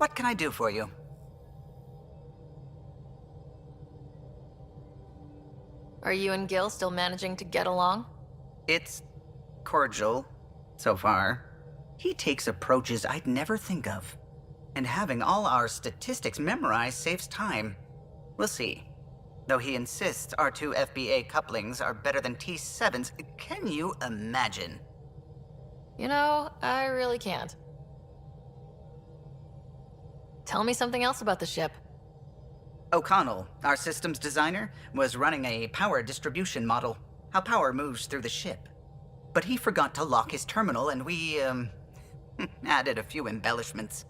What can I do for you? Are you and Gil still managing to get along? It's cordial, so far. He takes approaches I'd never think of. And having all our statistics memorized saves time. We'll see. Though he insists our two FBA couplings are better than T7's, can you imagine? You know, I really can't. Tell me something else about the ship. O'Connell, our systems designer, was running a power distribution model, how power moves through the ship. But he forgot to lock his terminal and we, added a few embellishments.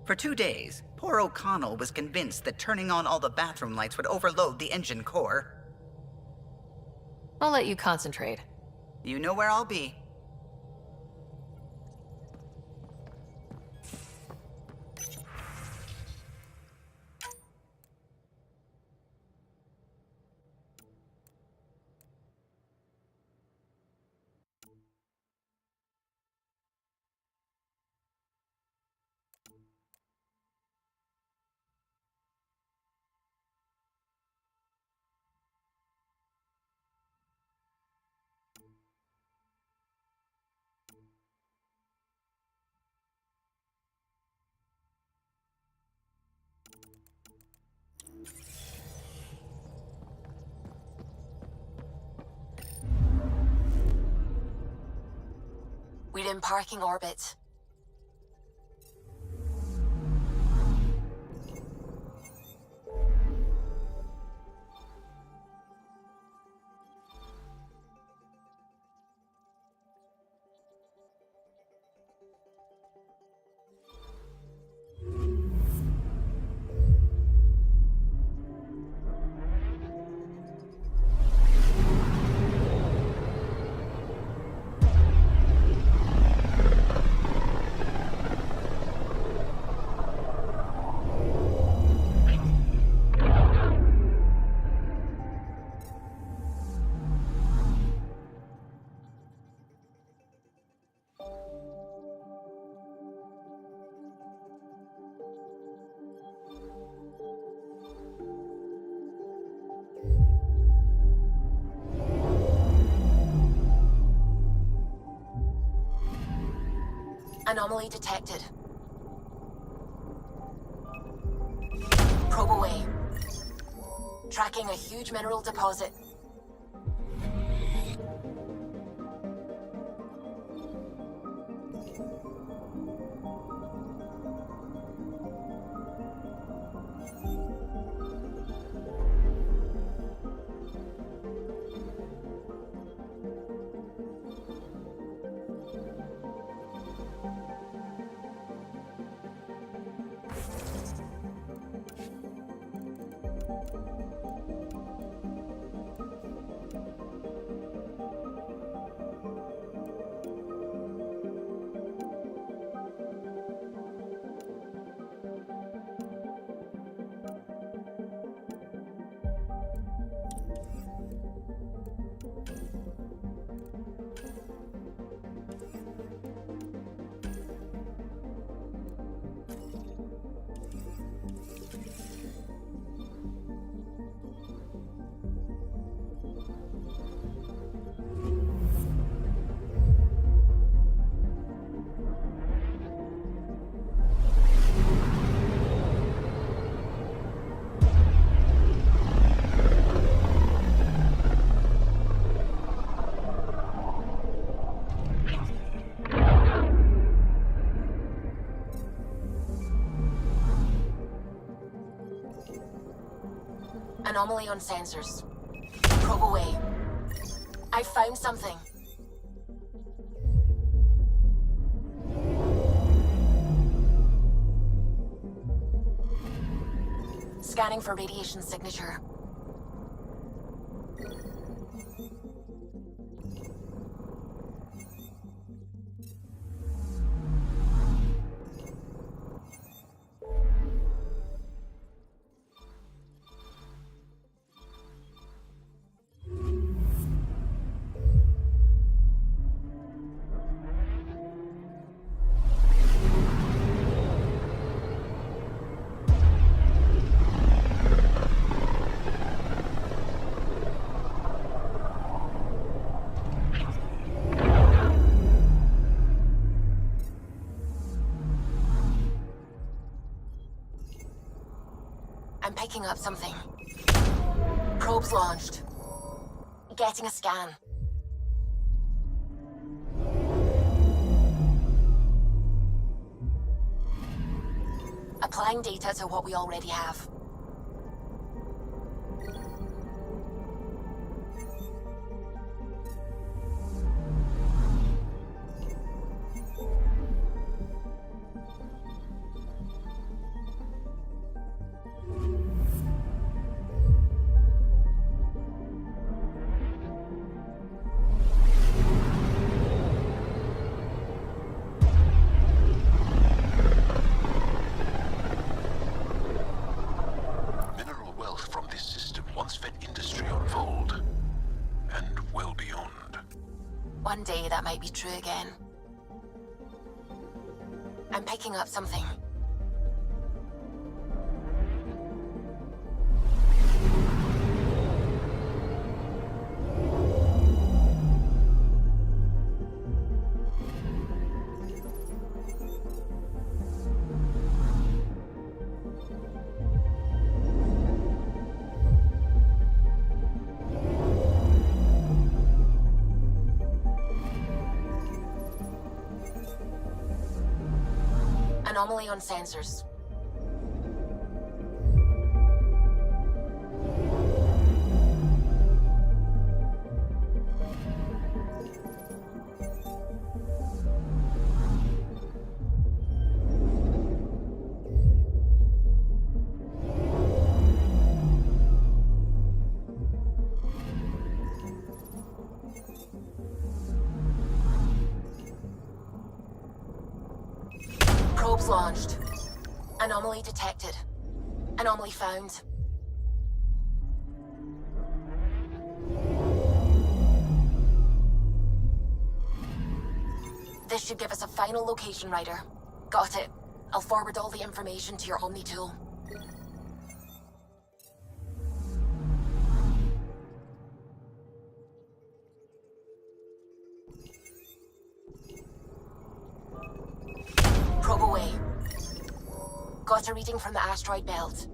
For 2 days, poor O'Connell was convinced that turning on all the bathroom lights would overload the engine core. I'll let you concentrate. You know where I'll be. We're in parking orbit. Anomaly detected. Probe away. Tracking a huge mineral deposit. Anomaly on sensors. Probe away. I found something. Scanning for radiation signature. picking up something. Probes launched. Getting a scan. Applying data to what we already have. One day that might be true again. I'm picking up something. Anomaly on sensors. Probes launched. Anomaly detected. Anomaly found. This should give us a final location, Ryder. Got it. I'll forward all the information to your Omni tool. Probe away. Got a reading from the asteroid belt.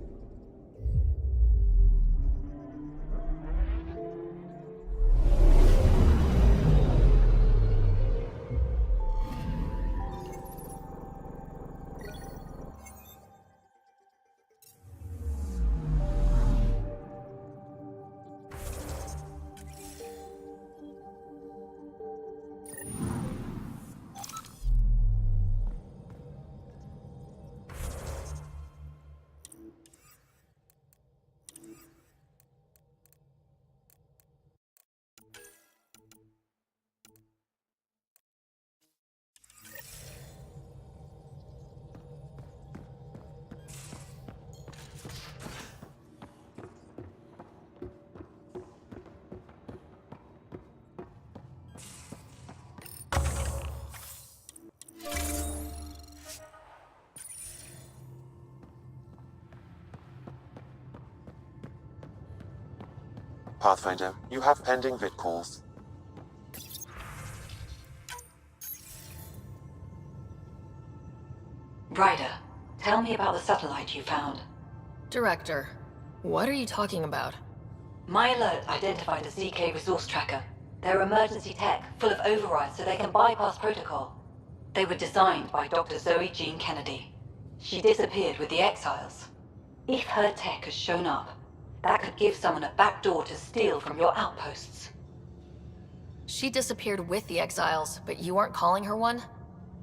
Pathfinder, you have pending vid calls. Ryder, tell me about the satellite you found. Director, what are you talking about? My alert identified a ZK resource tracker. They're emergency tech, full of overrides so they can bypass protocol. They were designed by Dr. Zoe Jean Kennedy. She disappeared with the Exiles. If her tech has shown up, that could give someone a backdoor to steal from your outposts. She disappeared with the Exiles, but you aren't calling her one?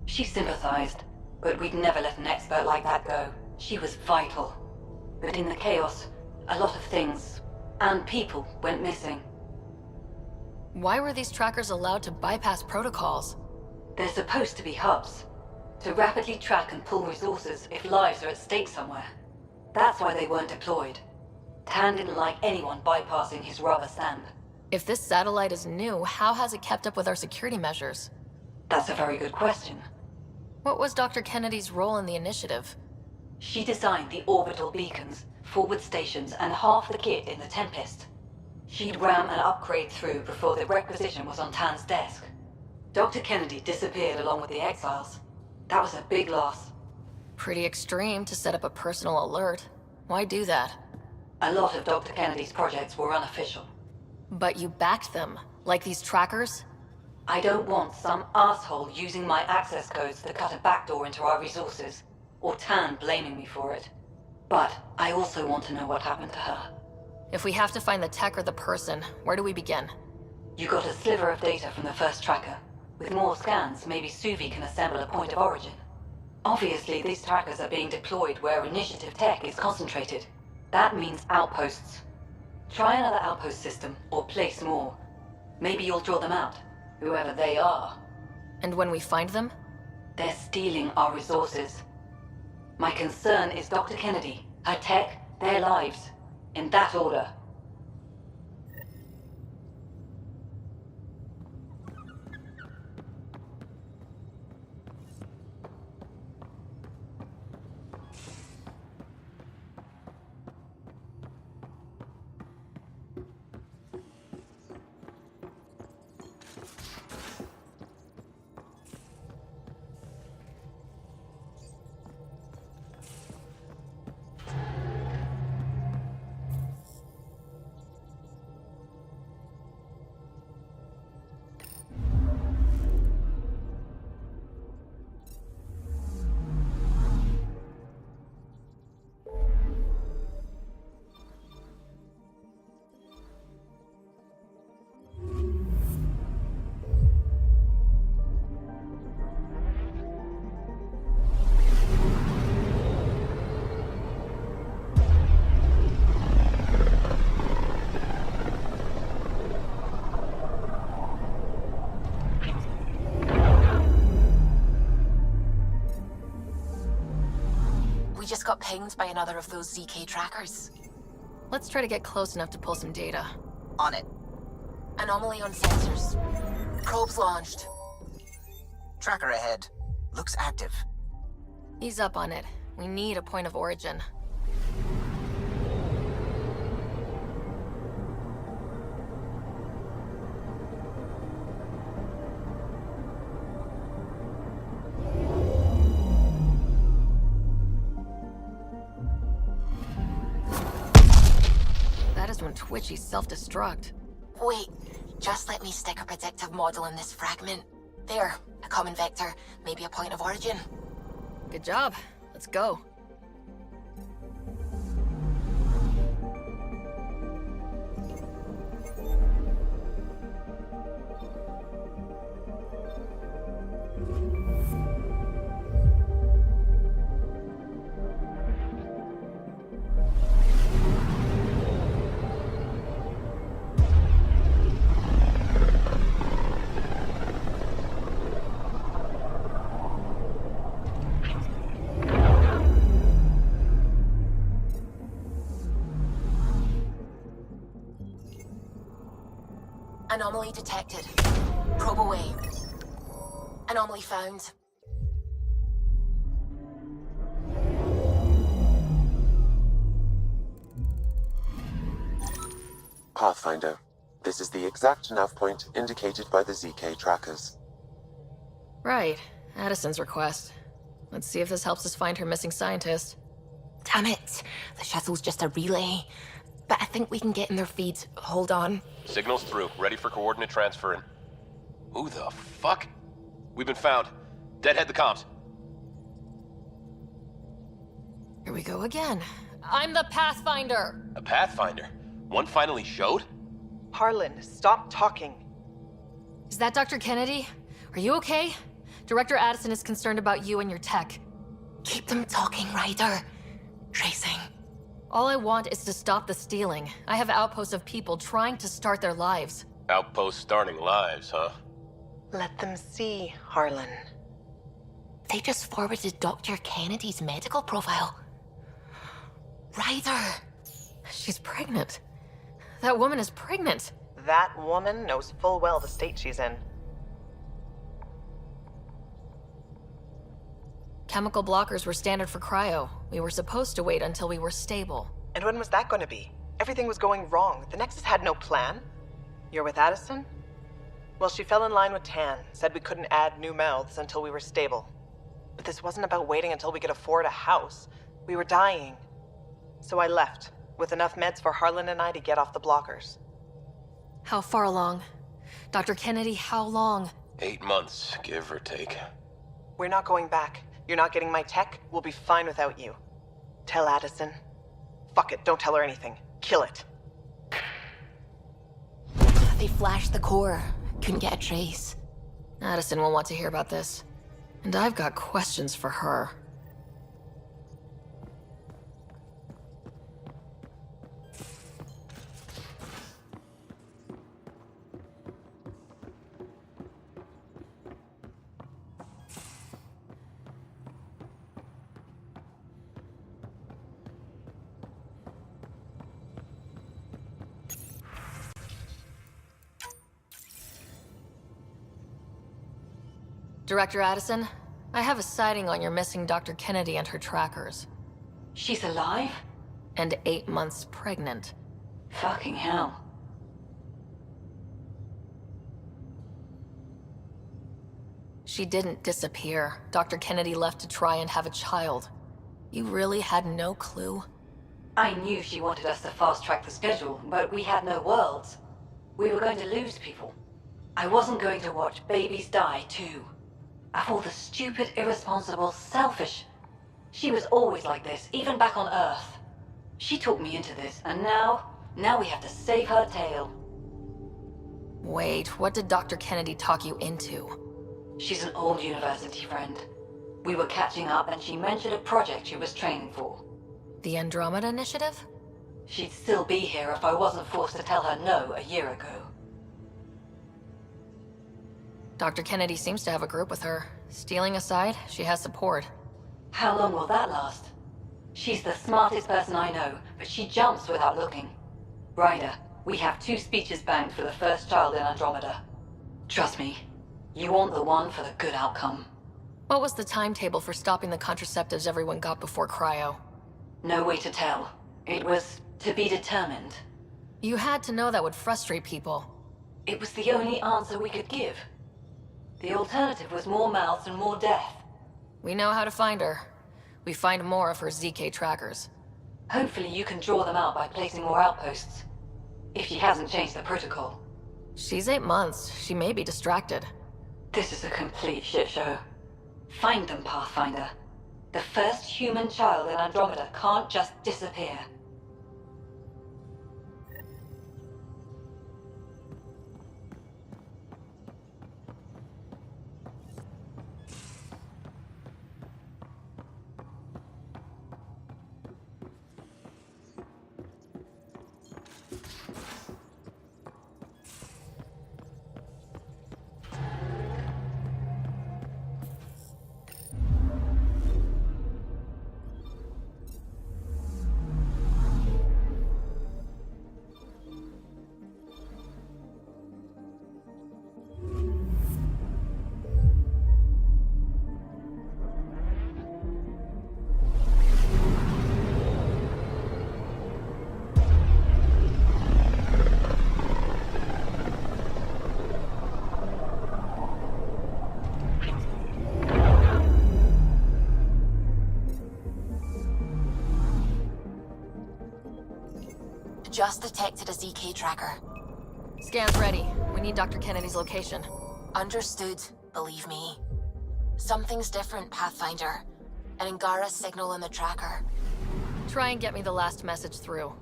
She sympathized, but we'd never let an expert like that go. She was vital. But in the chaos, a lot of things, and people, went missing. Why were these trackers allowed to bypass protocols? They're supposed to be hubs, to rapidly track and pull resources if lives are at stake somewhere. That's why they weren't deployed. Tan didn't like anyone bypassing his rubber stamp. If this satellite is new, how has it kept up with our security measures? That's a very good question. What was Dr. Kennedy's role in the initiative? She designed the orbital beacons, forward stations, and half the kit in the Tempest. She'd ram an upgrade through before the requisition was on Tan's desk. Dr. Kennedy disappeared along with the Exiles. That was a big loss. Pretty extreme to set up a personal alert. Why do that? A lot of Dr. Kennedy's projects were unofficial. But you backed them, like these trackers? I don't want some asshole using my access codes to cut a backdoor into our resources, or Tan blaming me for it. But I also want to know what happened to her. If we have to find the tech or the person, where do we begin? You got a sliver of data from the first tracker. With more scans, maybe Suvi can assemble a point of origin. Obviously, these trackers are being deployed where initiative tech is concentrated. That means outposts. Try another outpost system, or place more. Maybe you'll draw them out, whoever they are. And when we find them? They're stealing our resources. My concern is Dr. Kennedy, her tech, their lives. In that order. We just got pinged by another of those ZK trackers. Let's try to get close enough to pull some data. On it. Anomaly on sensors. Probes launched. Tracker ahead. Looks active. Ease up on it. We need a point of origin. That is when Twitchy's self-destruct. Wait, just let me stick a predictive model in this fragment. There, a common vector, maybe a point of origin. Good job. Let's go. Anomaly detected. Probe away. Anomaly found. Pathfinder. This is the exact nav point indicated by the ZK trackers. Right. Addison's request. Let's see if this helps us find her missing scientist. Damn it. The shuttle's just a relay. But I think we can get in their feeds. Hold on. Signal's through. Ready for coordinate transfer in. Who the fuck? We've been found. Deadhead the comms. Here we go again. I'm the Pathfinder! A Pathfinder? One finally showed? Harlan, stop talking. Is that Dr. Kennedy? Are you okay? Director Addison is concerned about you and your tech. Keep them talking, Ryder. Tracing. All I want is to stop the stealing. I have outposts of people trying to start their lives. Outpost starting lives, huh? Let them see, Harlan. They just forwarded Dr. Kennedy's medical profile. Ryder! She's pregnant. That woman is pregnant. That woman knows full well the state she's in. Chemical blockers were standard for cryo. We were supposed to wait until we were stable. And when was that going to be? Everything was going wrong. The Nexus had no plan. You're with Addison? Well, she fell in line with Tan, said we couldn't add new mouths until we were stable. But this wasn't about waiting until we could afford a house. We were dying. So I left, with enough meds for Harlan and I to get off the blockers. How far along? Dr. Kennedy, how long? 8 months, give or take. We're not going back. You're not getting my tech. We'll be fine without you. Tell Addison. Fuck it, don't tell her anything. Kill it. They flashed the core. Couldn't get a trace. Addison will want to hear about this. And I've got questions for her. Director Addison, I have a sighting on your missing Dr. Kennedy and her trackers. She's alive? And 8 months pregnant. Fucking hell. She didn't disappear. Dr. Kennedy left to try and have a child. You really had no clue? I knew she wanted us to fast-track the schedule, but we had no worlds. We were going to lose people. I wasn't going to watch babies die, too. Of all the stupid, irresponsible, selfish... She was always like this, even back on Earth. She talked me into this, and now we have to save her tail. Wait, what did Dr. Kennedy talk you into? She's an old university friend. We were catching up, and she mentioned a project she was training for. The Andromeda Initiative? She'd still be here if I wasn't forced to tell her no a year ago. Dr. Kennedy seems to have a group with her. Stealing aside, she has support. How long will that last? She's the smartest person I know, but she jumps without looking. Ryder, we have 2 speeches banked for the first child in Andromeda. Trust me, you want the one for the good outcome. What was the timetable for stopping the contraceptives everyone got before cryo? No way to tell. It was to be determined. You had to know that would frustrate people. It was the only answer we could give. The alternative was more mouths and more death. We know how to find her. We find more of her ZK trackers. Hopefully you can draw them out by placing more outposts. If she hasn't changed the protocol. She's 8 months. She may be distracted. This is a complete shit show. Find them, Pathfinder. The first human child in Andromeda can't just disappear. Just detected a ZK tracker. Scan's ready. We need Dr. Kennedy's location. Understood, believe me. Something's different, Pathfinder. An Angara signal in the tracker. Try and get me the last message through.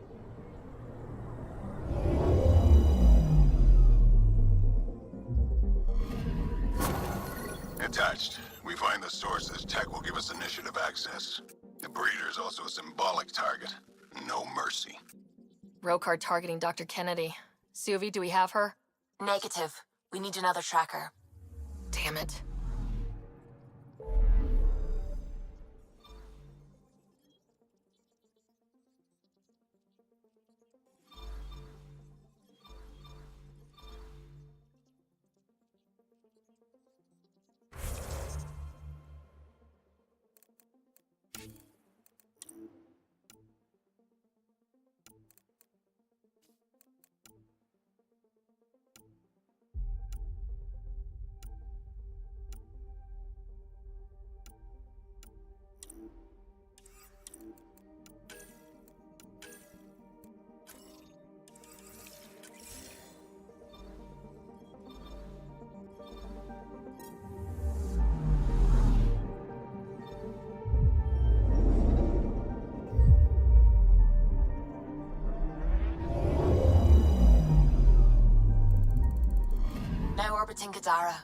Attached. We find the sources. Tech will give us initiative access. The breeder is also a symbolic target. No mercy. Rokar targeting Dr. Kennedy. Suvi, do we have her? Negative. We need another tracker. Damn it. protecting Gadara.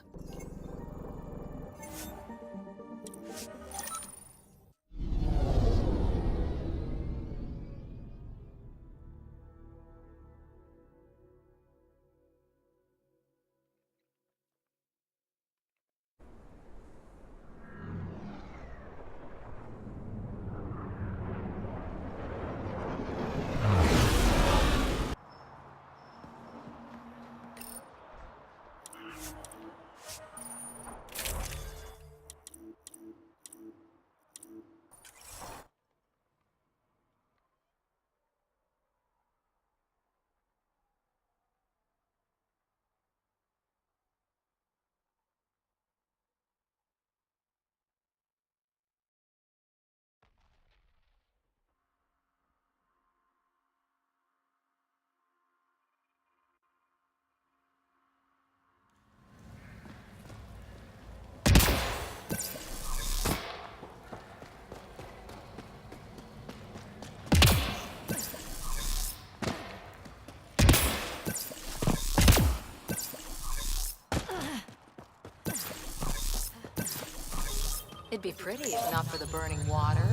It'd be pretty if not for the burning water,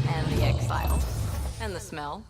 and the exile, and the smell.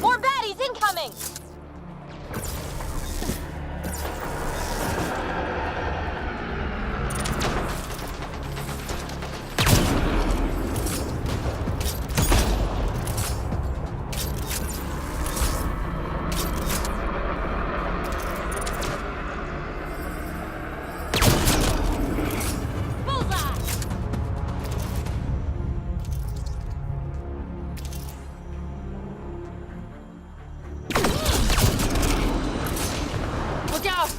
More baddies incoming! Look out!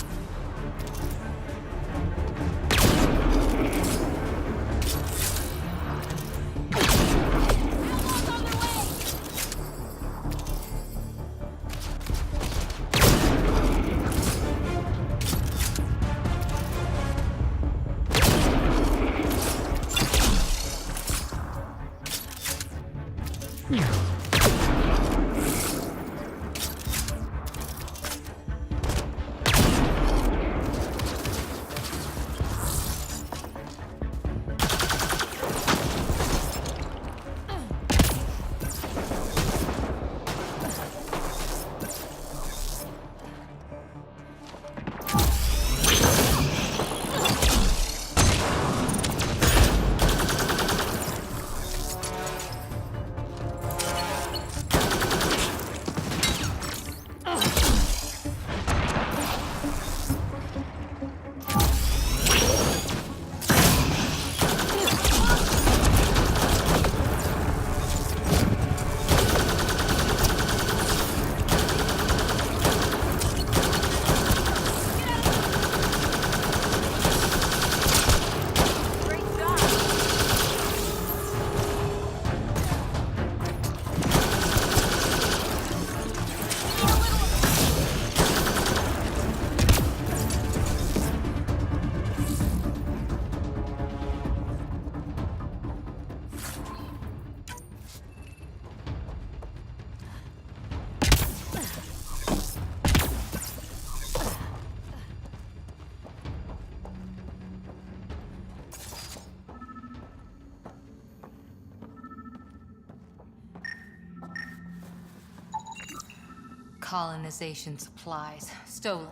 Colonization supplies. Stolen.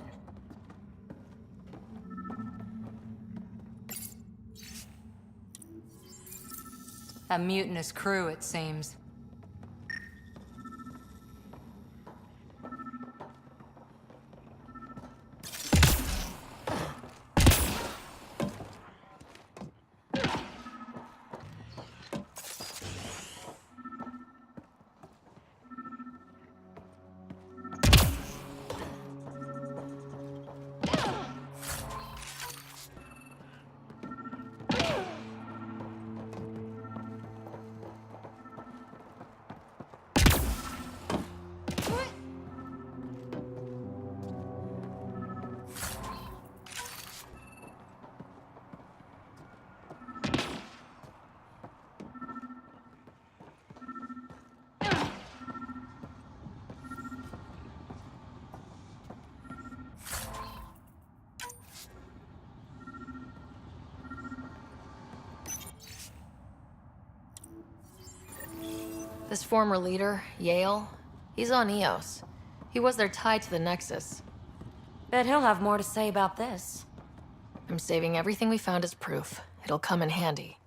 A mutinous crew, it seems. This former leader, Yale, he's on EOS. He was their tie to the Nexus. Bet he'll have more to say about this. I'm saving everything we found as proof. It'll come in handy.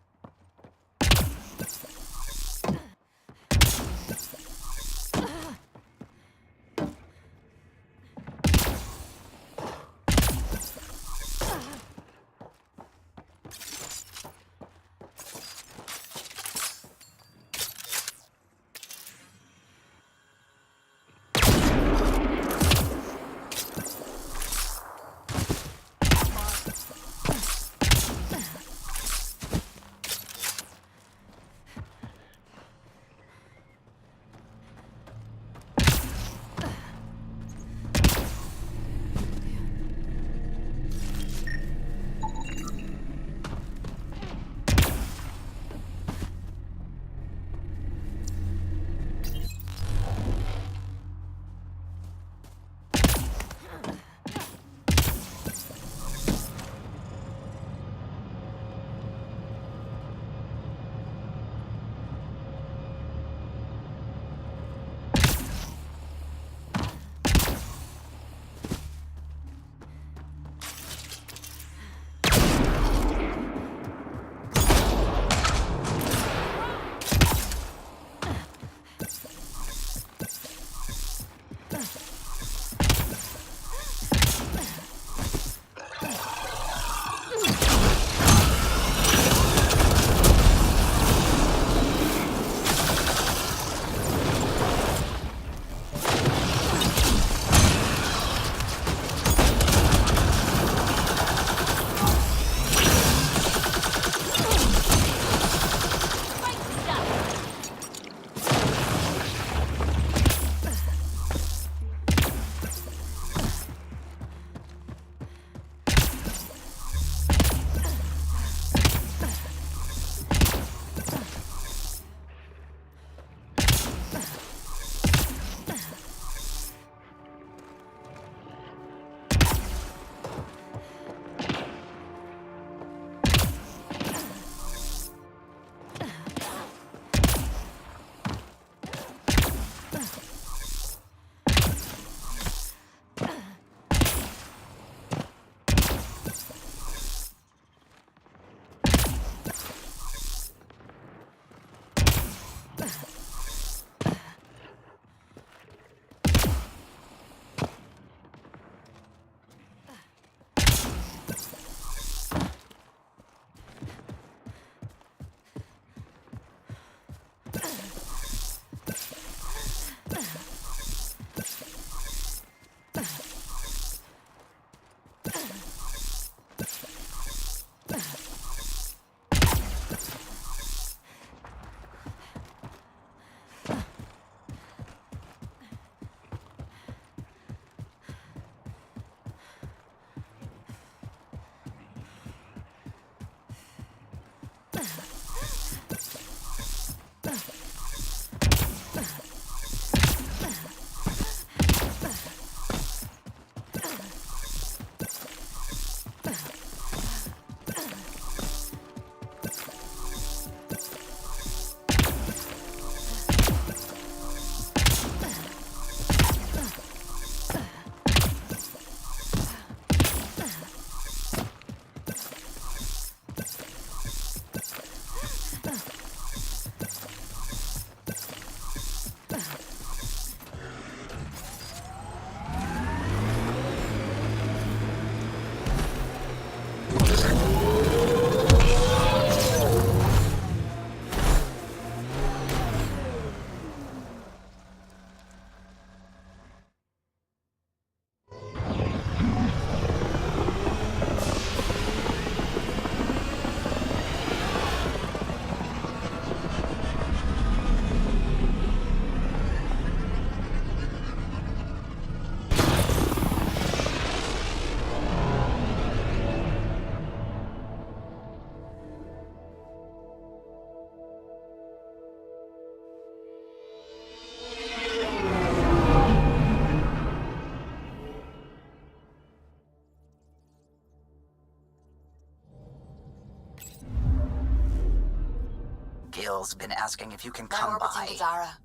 Gil's been asking if you can My come orbiting by. to Dara.